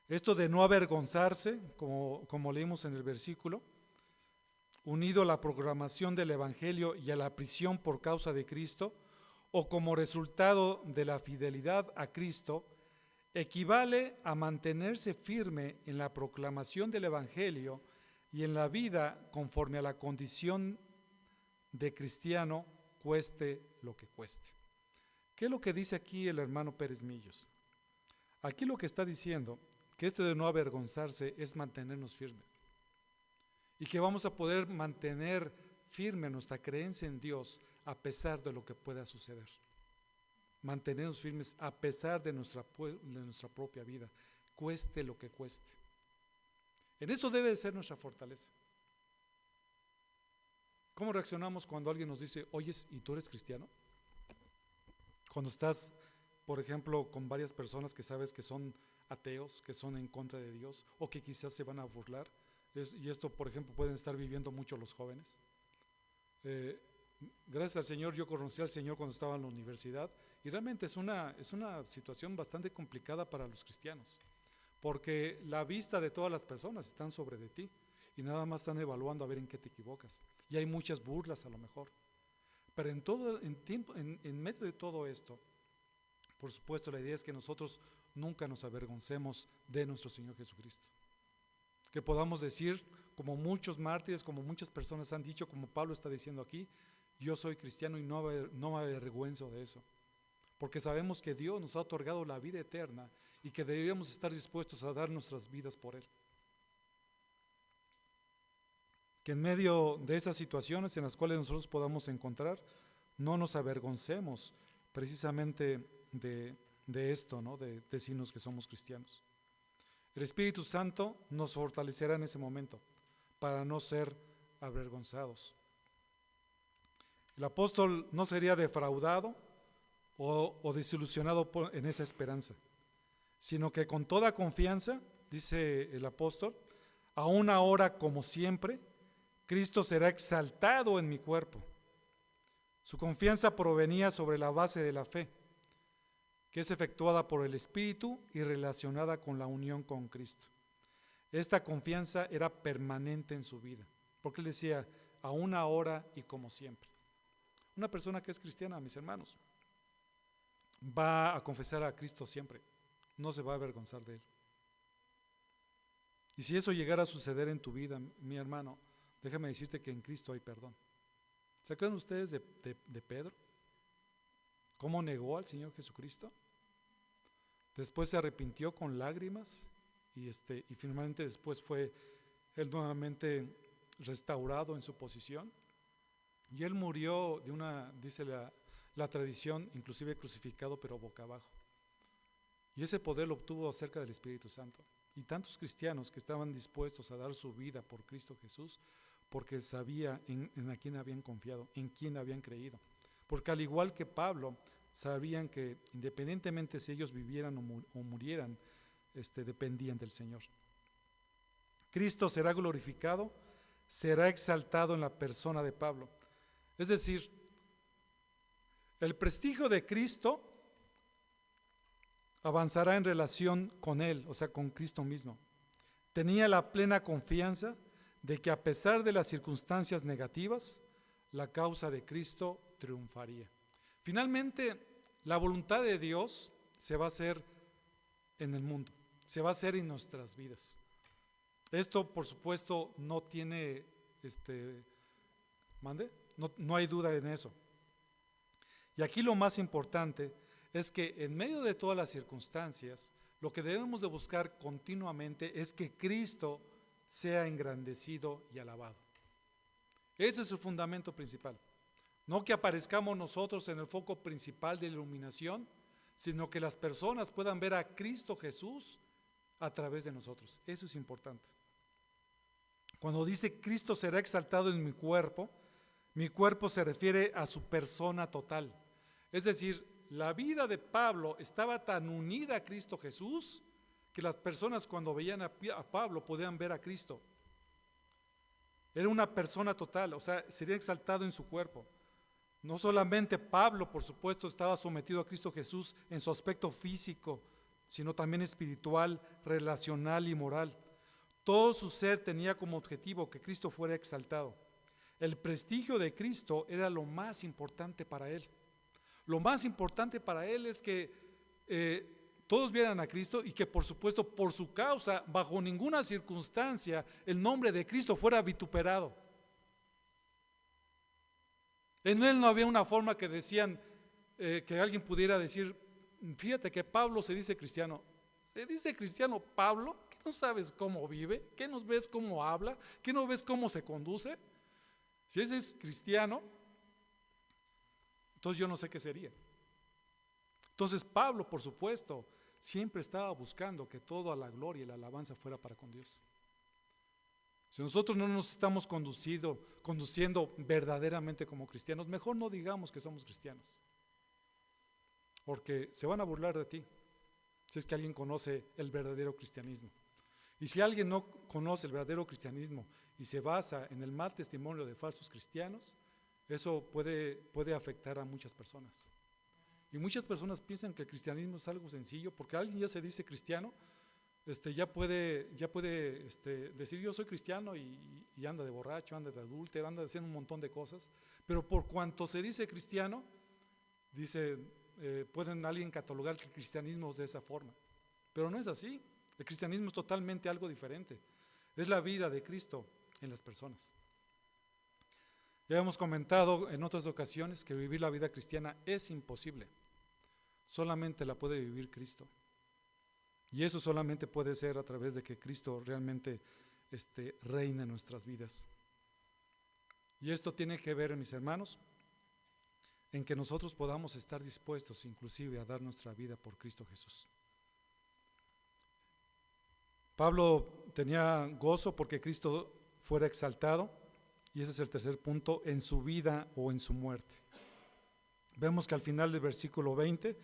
esto de no avergonzarse, como leímos en el versículo, unido a la proclamación del Evangelio y a la prisión por causa de Cristo, o como resultado de la fidelidad a Cristo, equivale a mantenerse firme en la proclamación del Evangelio y en la vida conforme a la condición de cristiano, cueste lo que cueste. ¿Qué es lo que dice aquí el hermano Pérez Millos? Aquí lo que está diciendo, que esto de no avergonzarse es mantenernos firmes, y que vamos a poder mantener firme nuestra creencia en Dios a pesar de lo que pueda suceder. Mantenernos firmes a pesar de nuestra propia vida, cueste lo que cueste. En eso debe de ser nuestra fortaleza. ¿Cómo reaccionamos cuando alguien nos dice: oye, ¿y tú eres cristiano? Cuando estás, por ejemplo, con varias personas que sabes que son ateos, que son en contra de Dios, o que quizás se van a burlar. Y esto, por ejemplo, pueden estar viviendo mucho los jóvenes. Gracias al Señor, yo conocí al Señor cuando estaba en la universidad, y realmente es una situación bastante complicada para los cristianos, porque la vista de todas las personas están sobre de ti, y nada más están evaluando a ver en qué te equivocas, y hay muchas burlas a lo mejor, pero en medio de todo esto, por supuesto, la idea es que nosotros nunca nos avergoncemos de nuestro Señor Jesucristo, que podamos decir, como muchos mártires, como muchas personas han dicho, como Pablo está diciendo aquí, yo soy cristiano y no me avergüenzo de eso, porque sabemos que Dios nos ha otorgado la vida eterna y que deberíamos estar dispuestos a dar nuestras vidas por Él. Que en medio de esas situaciones en las cuales nosotros podamos encontrar, no nos avergoncemos precisamente de esto, ¿no? De decirnos que somos cristianos. El Espíritu Santo nos fortalecerá en ese momento para no ser avergonzados. El apóstol no sería defraudado o desilusionado en esa esperanza, sino que con toda confianza, dice el apóstol, aún ahora como siempre, Cristo será exaltado en mi cuerpo. Su confianza provenía sobre la base de la fe, que es efectuada por el Espíritu y relacionada con la unión con Cristo. Esta confianza era permanente en su vida, porque él decía, aún ahora y como siempre. Una persona que es cristiana, mis hermanos, va a confesar a Cristo siempre, no se va a avergonzar de Él. Y si eso llegara a suceder en tu vida, mi hermano, déjame decirte que en Cristo hay perdón. ¿Se acuerdan ustedes de Pedro? ¿Cómo negó al Señor Jesucristo? Después se arrepintió con lágrimas y finalmente después fue él nuevamente restaurado en su posición. Y él murió dice la tradición, inclusive crucificado, pero boca abajo. Y ese poder lo obtuvo acerca del Espíritu Santo. Y tantos cristianos que estaban dispuestos a dar su vida por Cristo Jesús, porque sabía en a quién habían confiado, en quién habían creído. Porque al igual que Pablo, sabían que independientemente si ellos vivieran o murieran, dependían del Señor. Cristo será glorificado, será exaltado en la persona de Pablo. Es decir, el prestigio de Cristo avanzará en relación con Él, o sea, con Cristo mismo. Tenía la plena confianza de que a pesar de las circunstancias negativas, la causa de Cristo triunfaría. Finalmente, la voluntad de Dios se va a hacer en el mundo, se va a hacer en nuestras vidas. Esto, por supuesto, no tiene, no hay duda en eso. Y aquí lo más importante es que en medio de todas las circunstancias, lo que debemos de buscar continuamente es que Cristo sea engrandecido y alabado. Ese es el fundamento principal. No que aparezcamos nosotros en el foco principal de la iluminación, sino que las personas puedan ver a Cristo Jesús a través de nosotros. Eso es importante. Cuando dice Cristo será exaltado en mi cuerpo se refiere a su persona total. Es decir, la vida de Pablo estaba tan unida a Cristo Jesús que las personas cuando veían a Pablo podían ver a Cristo. Era una persona total, o sea, sería exaltado en su cuerpo. No solamente Pablo, por supuesto, estaba sometido a Cristo Jesús en su aspecto físico, sino también espiritual, relacional y moral. Todo su ser tenía como objetivo que Cristo fuera exaltado. El prestigio de Cristo era lo más importante para él. Lo más importante para él es que todos vieran a Cristo y que por supuesto por su causa, bajo ninguna circunstancia, el nombre de Cristo fuera vituperado. En él no había una forma que decían, que alguien pudiera decir, fíjate que Pablo se dice cristiano. ¿Se dice cristiano Pablo? ¿Que no sabes cómo vive? ¿Que no ves cómo habla? ¿Que no ves cómo se conduce? Si ese es cristiano, entonces yo no sé qué sería. Entonces Pablo, por supuesto, siempre estaba buscando que toda la gloria y la alabanza fuera para con Dios. Si nosotros no nos estamos conduciendo verdaderamente como cristianos, mejor no digamos que somos cristianos, porque se van a burlar de ti, si es que alguien conoce el verdadero cristianismo. Y si alguien no conoce el verdadero cristianismo y se basa en el mal testimonio de falsos cristianos, eso puede afectar a muchas personas. Y muchas personas piensan que el cristianismo es algo sencillo, porque alguien ya se dice cristiano, ya puede decir yo soy cristiano y anda de borracho, anda de adúltero, anda haciendo un montón de cosas, pero por cuanto se dice cristiano, pueden alguien catalogar que el cristianismo es de esa forma, pero no es así. El cristianismo es totalmente algo diferente, es la vida de Cristo en las personas. Ya hemos comentado en otras ocasiones que vivir la vida cristiana es imposible, solamente la puede vivir Cristo. Y eso solamente puede ser a través de que Cristo realmente reine en nuestras vidas. Y esto tiene que ver, mis hermanos, en que nosotros podamos estar dispuestos inclusive a dar nuestra vida por Cristo Jesús. Pablo tenía gozo porque Cristo fuera exaltado, y ese es el tercer punto, en su vida o en su muerte. Vemos que al final del versículo 20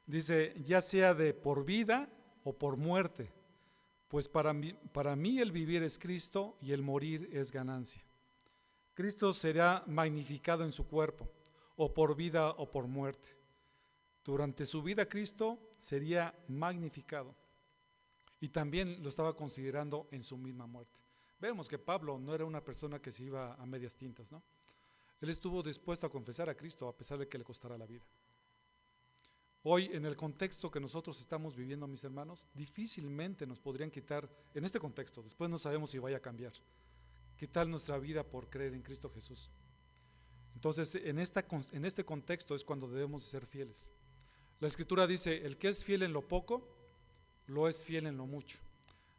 dice, ya sea de por vida o por muerte, pues para mí el vivir es Cristo y el morir es ganancia. Cristo será magnificado en su cuerpo, o por vida o por muerte. Durante su vida Cristo sería magnificado, y también lo estaba considerando en su misma muerte. Vemos que Pablo no era una persona que se iba a medias tintas, ¿no? Él estuvo dispuesto a confesar a Cristo a pesar de que le costara la vida. Hoy, en el contexto que nosotros estamos viviendo, mis hermanos, difícilmente nos podrían quitar, en este contexto, después no sabemos si vaya a cambiar, quitar nuestra vida por creer en Cristo Jesús. Entonces, en este contexto es cuando debemos ser fieles. La Escritura dice, el que es fiel en lo poco, lo es fiel en lo mucho.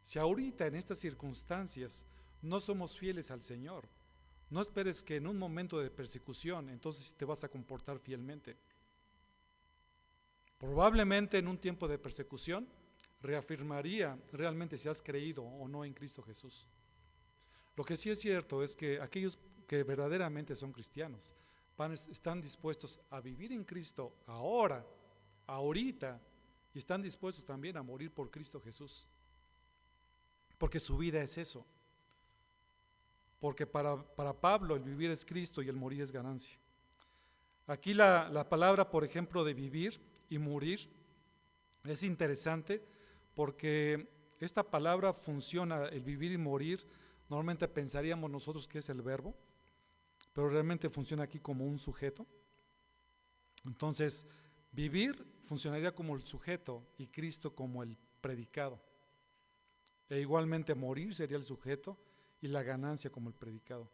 Si ahorita en estas circunstancias no somos fieles al Señor, no esperes que en un momento de persecución entonces te vas a comportar fielmente. Probablemente en un tiempo de persecución reafirmaría realmente si has creído o no en Cristo Jesús. Lo que sí es cierto es que aquellos que verdaderamente son cristianos están dispuestos a vivir en Cristo ahora, ahorita, y están dispuestos también a morir por Cristo Jesús. Porque su vida es eso. Porque para Pablo el vivir es Cristo y el morir es ganancia. Aquí la palabra, por ejemplo, de vivir y morir es interesante porque esta palabra funciona, el vivir y morir, normalmente pensaríamos nosotros que es el verbo, pero realmente funciona aquí como un sujeto. Entonces, vivir funcionaría como el sujeto y Cristo como el predicado. E igualmente morir sería el sujeto y la ganancia como el predicado.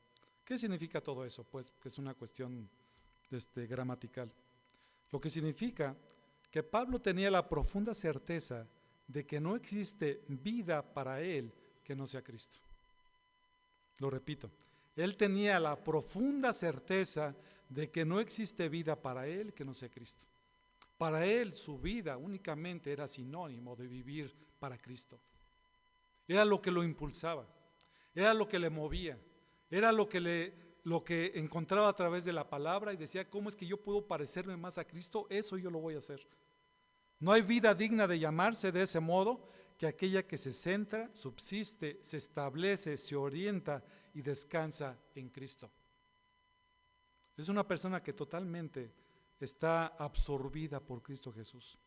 ¿Qué significa todo eso? Pues que es una cuestión gramatical. Lo que significa que Pablo tenía la profunda certeza de que no existe vida para él que no sea Cristo. Lo repito, él tenía la profunda certeza de que no existe vida para él que no sea Cristo. Para él su vida únicamente era sinónimo de vivir para Cristo. Era lo que lo impulsaba, era lo que le movía, era lo que encontraba a través de la palabra y decía, ¿cómo es que yo puedo parecerme más a Cristo? Eso yo lo voy a hacer. No hay vida digna de llamarse de ese modo que aquella que se centra, subsiste, se establece, se orienta y descansa en Cristo. Es una persona que totalmente está absorbida por Cristo Jesús,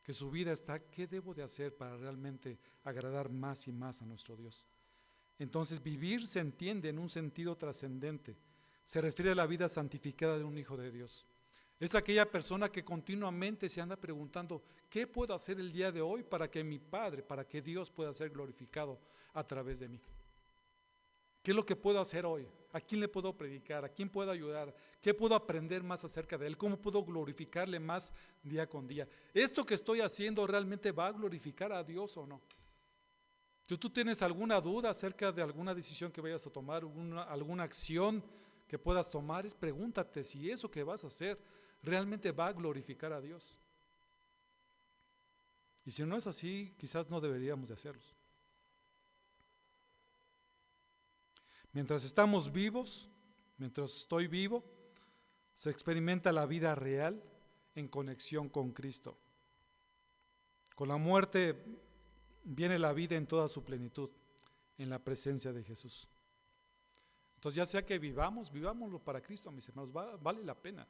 que su vida está, ¿qué debo de hacer para realmente agradar más y más a nuestro Dios? Entonces vivir se entiende en un sentido trascendente, se refiere a la vida santificada de un hijo de Dios. Es aquella persona que continuamente se anda preguntando, ¿qué puedo hacer el día de hoy para que mi Padre, para que Dios pueda ser glorificado a través de mí? ¿Qué es lo que puedo hacer hoy? ¿A quién le puedo predicar? ¿A quién puedo ayudar? ¿Qué puedo aprender más acerca de Él? ¿Cómo puedo glorificarle más día con día? ¿Esto que estoy haciendo realmente va a glorificar a Dios o no? Si tú tienes alguna duda acerca de alguna decisión que vayas a tomar, alguna acción que puedas tomar, pregúntate si eso que vas a hacer realmente va a glorificar a Dios. Y si no es así, quizás no deberíamos de hacerlos. Mientras estamos vivos, mientras estoy vivo, se experimenta la vida real en conexión con Cristo. Con la muerte viene la vida en toda su plenitud, en la presencia de Jesús. Entonces ya sea que vivámoslo para Cristo, mis hermanos, vale la pena.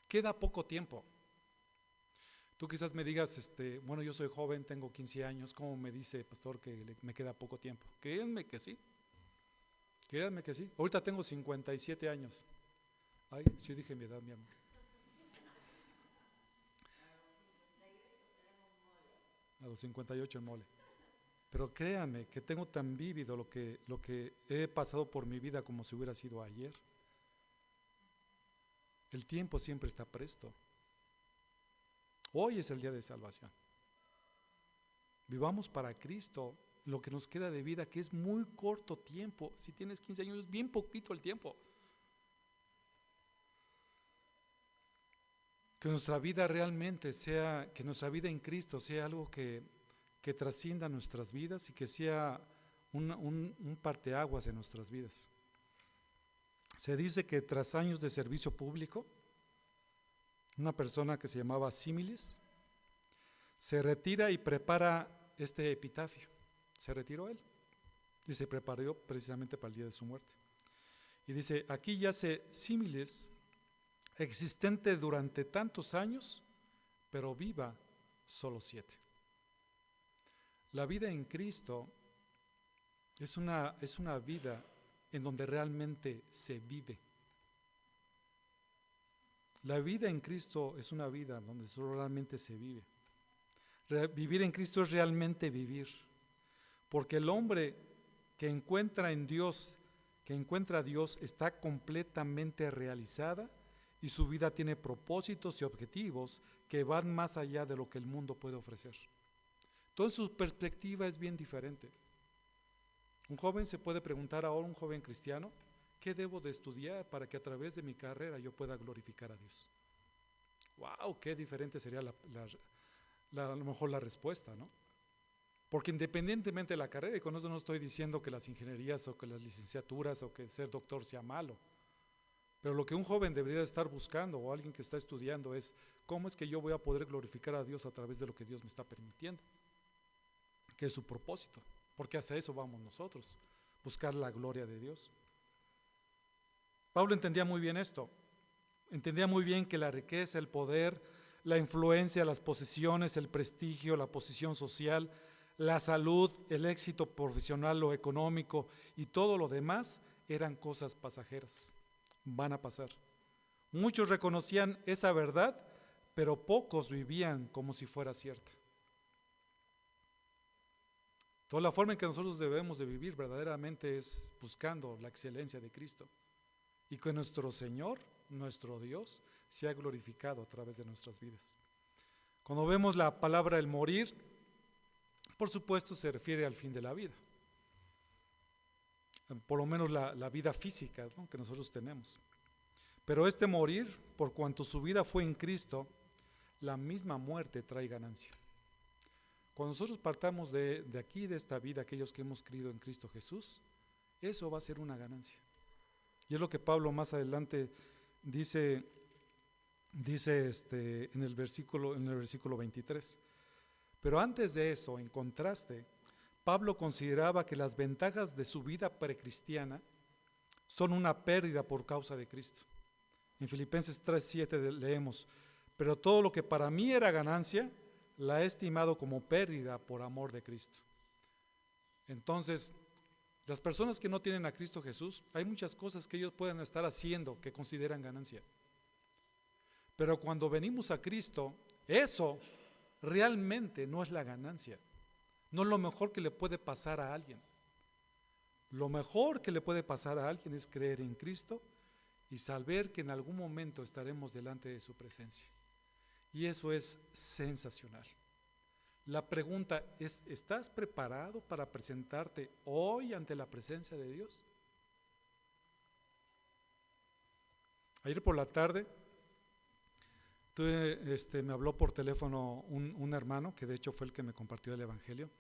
Queda poco tiempo. Tú quizás me digas, bueno, yo soy joven, tengo 15 años, ¿cómo me dice, pastor, que me queda poco tiempo? Créanme que sí. Ahorita tengo 57 años. Ay, sí dije mi edad, mi amor. A los 58 en mole. Pero créanme que tengo tan vívido lo que he pasado por mi vida como si hubiera sido ayer. El tiempo siempre está presto. Hoy es el día de salvación. Vivamos para Cristo lo que nos queda de vida, que es muy corto tiempo. Si tienes 15 años, es bien poquito el tiempo. Que nuestra vida realmente sea, que nuestra vida en Cristo sea algo que trascienda nuestras vidas y que sea un parteaguas en nuestras vidas. Se dice que tras años de servicio público, una persona que se llamaba Símiles se retira y prepara este epitafio. Se retiró él y se preparó precisamente para el día de su muerte. Y dice: aquí yace Símiles, existente durante tantos años, pero viva solo 7. La vida en Cristo es una vida en donde realmente se vive. La vida en Cristo es una vida donde solo realmente se vive. Vivir en Cristo es realmente vivir, porque el hombre que encuentra en Dios, que encuentra a Dios, está completamente realizada y su vida tiene propósitos y objetivos que van más allá de lo que el mundo puede ofrecer. Entonces su perspectiva es bien diferente. Un joven se puede preguntar ahora, un joven cristiano, ¿qué debo de estudiar para que a través de mi carrera yo pueda glorificar a Dios? ¡Wow! Qué diferente sería a lo mejor la respuesta, ¿no? Porque independientemente de la carrera, y con eso no estoy diciendo que las ingenierías o que las licenciaturas o que ser doctor sea malo, pero lo que un joven debería estar buscando o alguien que está estudiando es ¿cómo es que yo voy a poder glorificar a Dios a través de lo que Dios me está permitiendo? Que es su propósito, porque hacia eso vamos nosotros, buscar la gloria de Dios. Pablo entendía muy bien esto, entendía muy bien que la riqueza, el poder, la influencia, las posesiones, el prestigio, la posición social, la salud, el éxito profesional o económico y todo lo demás eran cosas pasajeras, van a pasar. Muchos reconocían esa verdad, pero pocos vivían como si fuera cierta. Toda la forma en que nosotros debemos de vivir verdaderamente es buscando la excelencia de Cristo y que nuestro Señor, nuestro Dios, sea glorificado a través de nuestras vidas. Cuando vemos la palabra el morir, por supuesto se refiere al fin de la vida, por lo menos la vida física, ¿no?, que nosotros tenemos. Pero este morir, por cuanto su vida fue en Cristo, la misma muerte trae ganancia. Cuando nosotros partamos de aquí, de esta vida, aquellos que hemos creído en Cristo Jesús, eso va a ser una ganancia. Y es lo que Pablo más adelante dice en el versículo 23. Pero antes de eso, en contraste, Pablo consideraba que las ventajas de su vida precristiana son una pérdida por causa de Cristo. En Filipenses 3:7 leemos: pero todo lo que para mí era ganancia, la he estimado como pérdida por amor de Cristo. Entonces, las personas que no tienen a Cristo Jesús, hay muchas cosas que ellos pueden estar haciendo que consideran ganancia. Pero cuando venimos a Cristo, eso realmente no es la ganancia. No es lo mejor que le puede pasar a alguien. Lo mejor que le puede pasar a alguien es creer en Cristo y saber que en algún momento estaremos delante de su presencia. Y eso es sensacional. La pregunta es: ¿estás preparado para presentarte hoy ante la presencia de Dios? Ayer por la tarde me habló por teléfono un hermano que de hecho fue el que me compartió el evangelio.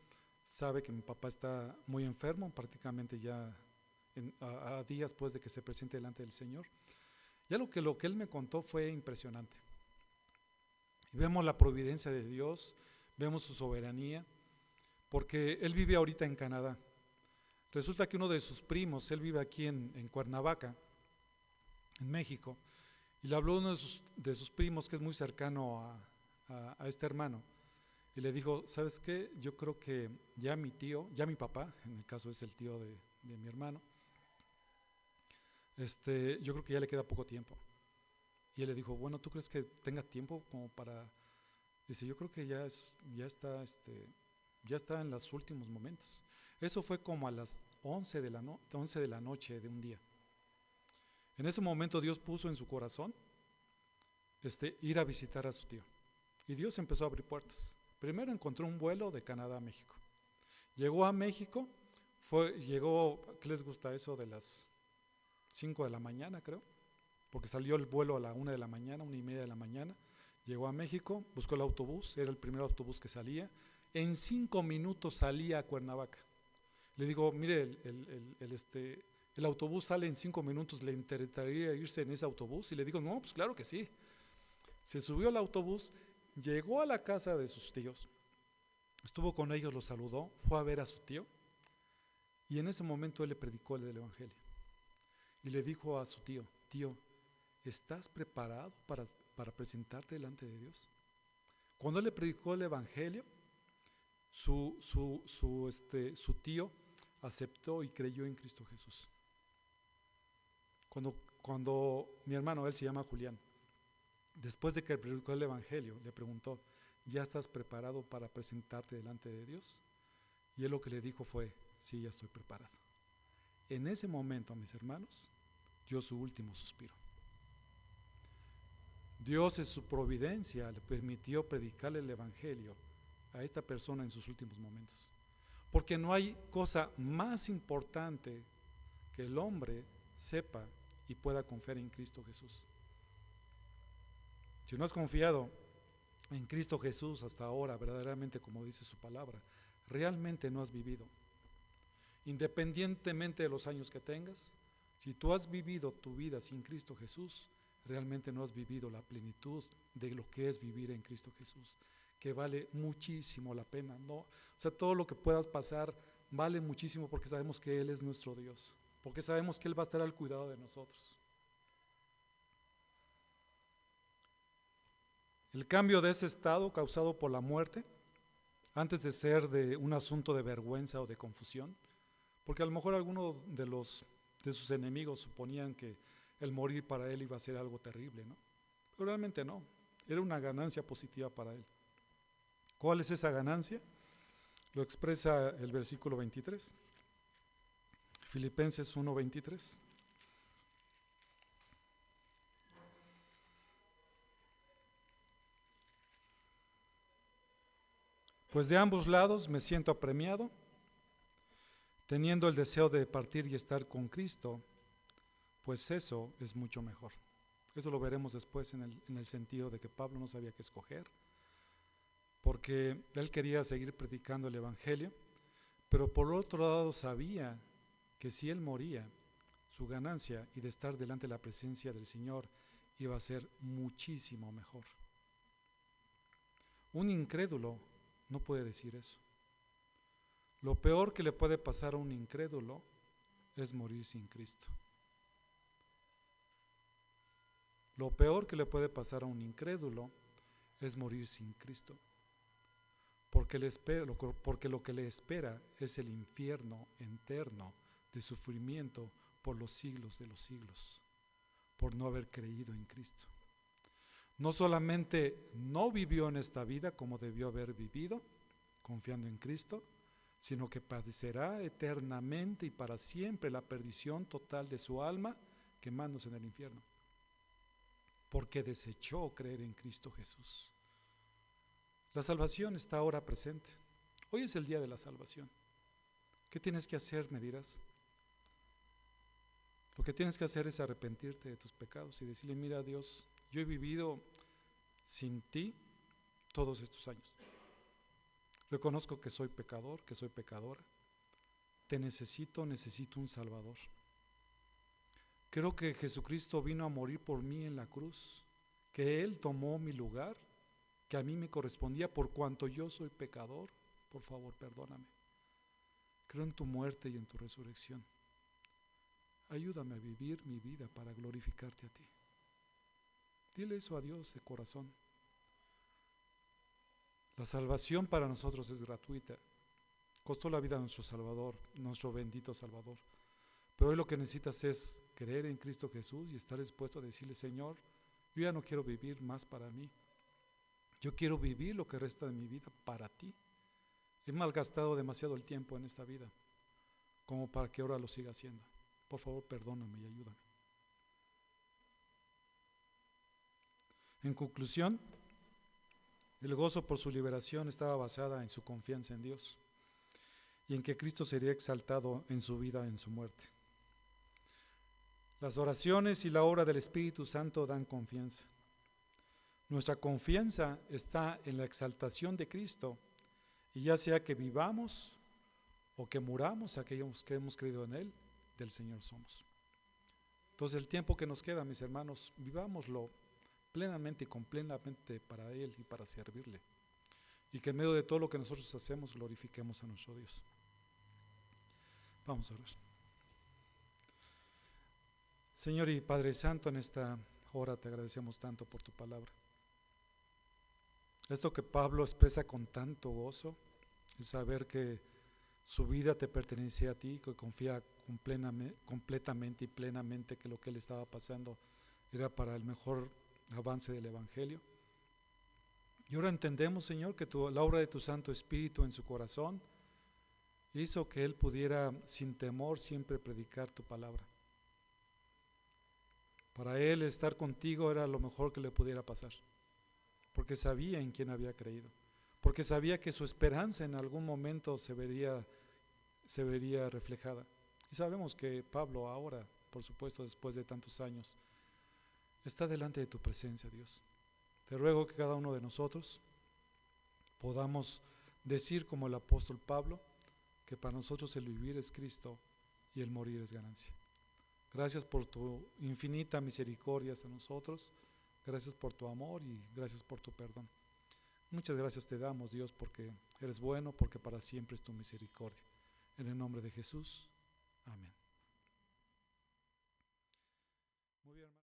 Sabe que mi papá está muy enfermo, prácticamente ya a días después de que se presente delante del Señor. Ya lo que él me contó fue impresionante. Y vemos la providencia de Dios, vemos su soberanía, porque él vive ahorita en Canadá. Resulta que uno de sus primos, él vive aquí en Cuernavaca, en México, y le habló uno de sus primos que es muy cercano a este hermano, y le dijo, ¿sabes qué? Yo creo que ya mi tío, ya mi papá, en el caso es el tío de mi hermano, yo creo que ya le queda poco tiempo. Y él le dijo, bueno, ¿tú crees que tenga tiempo como para...? Dice, yo creo que ya está en los últimos momentos. Eso fue como a las 11 de la noche de un día. En ese momento Dios puso en su corazón ir a visitar a su tío. Y Dios empezó a abrir puertas. Primero encontró un vuelo de Canadá a México. Llegó a México, ¿qué les gusta eso? De las 5 de la mañana, creo, porque salió el vuelo a la 1 de la mañana, 1:30 de la mañana. Llegó a México, buscó el autobús, era el primer autobús que salía. En 5 minutos salía a Cuernavaca. Le digo, mire, el autobús sale en 5 minutos, ¿le interesaría irse en ese autobús? Y le digo, no, pues claro que sí. Se subió al autobús, llegó a la casa de sus tíos, estuvo con ellos, los saludó, fue a ver a su tío, y en ese momento él le predicó el Evangelio. Y le dijo a su tío, tío, ¿estás preparado para presentarte delante de Dios? Cuando él le predicó el Evangelio, su tío aceptó y creyó en Cristo Jesús. Cuando mi hermano, él se llama Julián, después de que predicó el Evangelio, le preguntó, ¿ya estás preparado para presentarte delante de Dios? Y él lo que le dijo fue, sí, ya estoy preparado. En ese momento, mis hermanos, dio su último suspiro. Dios en su providencia le permitió predicarle el Evangelio a esta persona en sus últimos momentos. Porque no hay cosa más importante que el hombre sepa y pueda confiar en Cristo Jesús. Si no has confiado en Cristo Jesús hasta ahora, verdaderamente como dice su palabra, realmente no has vivido. Independientemente de los años que tengas, si tú has vivido tu vida sin Cristo Jesús, realmente no has vivido la plenitud de lo que es vivir en Cristo Jesús, que vale muchísimo la pena, ¿no? O sea, todo lo que puedas pasar vale muchísimo porque sabemos que Él es nuestro Dios, porque sabemos que Él va a estar al cuidado de nosotros. El cambio de ese estado causado por la muerte, antes de ser de un asunto de vergüenza o de confusión, porque a lo mejor algunos de sus enemigos suponían que el morir para él iba a ser algo terrible, ¿no? Pero realmente no, era una ganancia positiva para él. ¿Cuál es esa ganancia? Lo expresa el versículo 23, Filipenses 1:23. Pues de ambos lados me siento apremiado, teniendo el deseo de partir y estar con Cristo, pues eso es mucho mejor. Eso lo veremos después en el sentido de que Pablo no sabía qué escoger, porque él quería seguir predicando el Evangelio, pero por otro lado sabía que si él moría, su ganancia y de estar delante de la presencia del Señor iba a ser muchísimo mejor. Un incrédulo no puede decir eso. Lo peor que le puede pasar a un incrédulo es morir sin Cristo. Lo peor que le puede pasar a un incrédulo es morir sin Cristo. Porque lo que le espera es el infierno eterno de sufrimiento por los siglos de los siglos, por no haber creído en Cristo. No solamente no vivió en esta vida como debió haber vivido, confiando en Cristo, sino que padecerá eternamente y para siempre la perdición total de su alma, quemándose en el infierno, porque desechó creer en Cristo Jesús. La salvación está ahora presente. Hoy es el día de la salvación. ¿Qué tienes que hacer, me dirás? Lo que tienes que hacer es arrepentirte de tus pecados y decirle, mira Dios, yo he vivido sin ti todos estos años. Reconozco que soy pecador, que soy pecadora. Te necesito un Salvador. Creo que Jesucristo vino a morir por mí en la cruz, que Él tomó mi lugar que a mí me correspondía por cuanto yo soy pecador. Por favor, perdóname. Creo en tu muerte y en tu resurrección. Ayúdame a vivir mi vida para glorificarte a ti. Dile eso a Dios de corazón. La salvación para nosotros es gratuita. Costó la vida a nuestro Salvador, nuestro bendito Salvador. Pero hoy lo que necesitas es creer en Cristo Jesús y estar dispuesto a decirle: Señor, yo ya no quiero vivir más para mí. Yo quiero vivir lo que resta de mi vida para ti. He malgastado demasiado el tiempo en esta vida como para que ahora lo siga haciendo. Por favor, perdóname y ayúdame. En conclusión, el gozo por su liberación estaba basada en su confianza en Dios y en que Cristo sería exaltado en su vida, en su muerte. Las oraciones y la obra del Espíritu Santo dan confianza. Nuestra confianza está en la exaltación de Cristo, y ya sea que vivamos o que muramos, aquellos que hemos creído en Él, del Señor somos. Entonces el tiempo que nos queda, mis hermanos, vivámoslo plenamente y completamente para Él y para servirle. Y que en medio de todo lo que nosotros hacemos, glorifiquemos a nuestro Dios. Vamos a orar. Señor y Padre Santo, en esta hora te agradecemos tanto por tu palabra. Esto que Pablo expresa con tanto gozo, es saber que su vida te pertenece a ti, que confía completamente y plenamente que lo que él estaba pasando era para el mejor avance del Evangelio. Y ahora entendemos, Señor, que la obra de tu Santo Espíritu en su corazón hizo que él pudiera sin temor siempre predicar tu palabra. Para él estar contigo era lo mejor que le pudiera pasar, porque sabía en quién había creído, porque sabía que su esperanza en algún momento se vería reflejada. Y sabemos que Pablo ahora, por supuesto, después de tantos años, está delante de tu presencia, Dios. Te ruego que cada uno de nosotros podamos decir como el apóstol Pablo, que para nosotros el vivir es Cristo y el morir es ganancia. Gracias por tu infinita misericordia hacia nosotros, gracias por tu amor y gracias por tu perdón. Muchas gracias te damos, Dios, porque eres bueno, porque para siempre es tu misericordia. En el nombre de Jesús, amén. Muy bien, hermano.